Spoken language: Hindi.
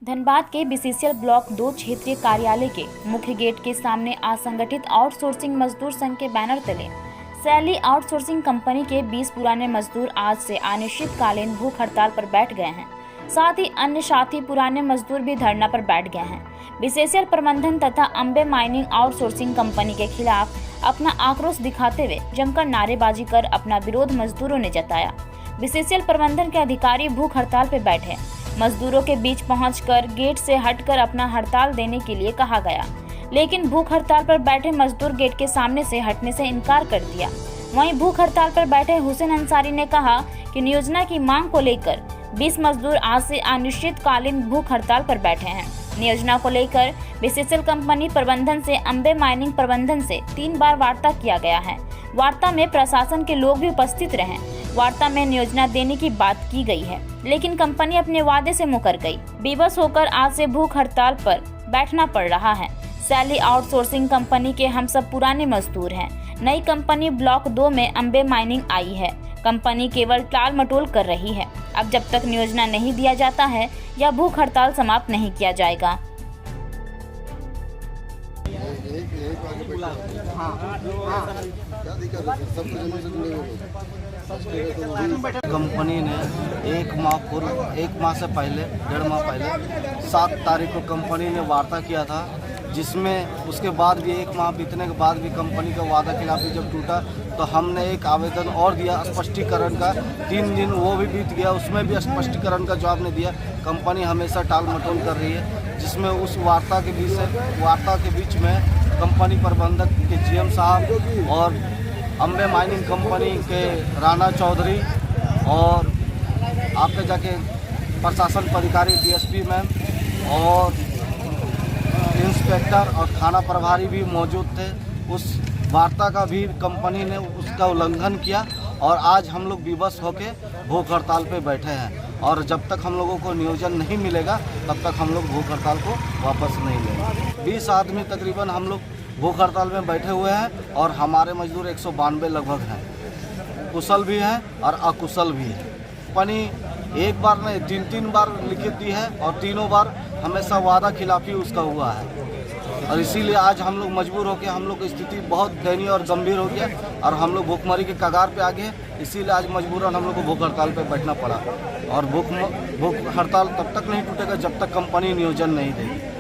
धनबाद के बीसीसीएल ब्लॉक 2 क्षेत्रीय कार्यालय के मुख्य गेट के सामने असंगठित आउटसोर्सिंग मजदूर संघ के बैनर तले सैली आउटसोर्सिंग कंपनी के 20 पुराने मजदूर आज से अनिश्चितकालीन भूख हड़ताल पर बैठ गए हैं। साथ ही अन्य साथी पुराने मजदूर भी धरना पर बैठ गए हैं। बीसीसीएल प्रबंधन तथा अम्बे माइनिंग आउटसोर्सिंग कंपनी के खिलाफ अपना आक्रोश दिखाते हुए जमकर नारेबाजी कर अपना विरोध मजदूरों ने जताया। बीसीसीएल प्रबंधन के अधिकारी भूख हड़ताल पर बैठे। मजदूरों के बीच पहुंचकर गेट से हटकर अपना हड़ताल देने के लिए कहा गया, लेकिन भूख हड़ताल पर बैठे मजदूर गेट के सामने से हटने से इनकार कर दिया। वहीं भूख हड़ताल पर बैठे हुसैन अंसारी ने कहा कि नियोजन की मांग को लेकर 20 मजदूर आज से अनिश्चितकालीन भूख हड़ताल पर बैठे हैं। नियोजन को लेकर बीसीसीएल कंपनी प्रबंधन से अम्बे माइनिंग प्रबंधन से 3 बार वार्ता किया गया है। वार्ता में प्रशासन के लोग भी उपस्थित रहे। वार्ता में नियोजन देने की बात की गई है, लेकिन कंपनी अपने वादे से मुकर गई। बेबस होकर आज से भूख हड़ताल पर बैठना पड़ रहा है। सैली आउटसोर्सिंग कंपनी के हम सब पुराने मजदूर हैं। नई कंपनी ब्लॉक 2 में अम्बे माइनिंग आई है। कंपनी केवल टाल मटोल कर रही है। अब जब तक नियोजन नहीं दिया जाता है या भूख हड़ताल समाप्त नहीं किया जाएगा। कंपनी ने एक माह से पहले 1.5 माह पहले 7 तारीख को कंपनी ने वार्ता किया था, जिसमें उसके बाद भी 1 माह बीतने के बाद भी कंपनी का वादा खिलाफी जब टूटा तो हमने एक आवेदन और दिया स्पष्टीकरण का। 3 दिन वो भी बीत गया, उसमें भी स्पष्टीकरण का जवाब नहीं दिया। कंपनी हमेशा टाल मटोल कर रही है, जिसमें उस वार्ता के बीच में कंपनी प्रबंधक के जीएम साहब और अम्बे माइनिंग कंपनी के राणा चौधरी और आपके जाके प्रशासन अधिकारी डीएसपी मैम और इंस्पेक्टर और थाना प्रभारी भी मौजूद थे। उस वार्ता का भी कंपनी ने उसका उल्लंघन किया और आज हम लोग विवश होकर भूख हड़ताल पे बैठे हैं। और जब तक हम लोगों को नियोजन नहीं मिलेगा तब तक हम लोग भूख हड़ताल को वापस नहीं लेंगे। 20 आदमी तकरीबन हम लोग भूख हड़ताल में बैठे हुए हैं और हमारे मजदूर 192 लगभग हैं। कुशल भी हैं और अकुशल भी हैं। कंपनी एक बार नहीं 3 बार लिखित दी है और तीनों बार हमेशा वादा खिलाफी उसका हुआ है। और इसीलिए आज हम लोग मजबूर होकर हम लोग की स्थिति बहुत दयनीय और गंभीर हो गया और हम लोग भूखमरी के कगार पे आ गए। इसीलिए आज मजबूरन हम लोग को भूख हड़ताल पे बैठना पड़ा। और भूख हड़ताल तब तक नहीं टूटेगा जब तक कंपनी नियोजन नहीं देगी।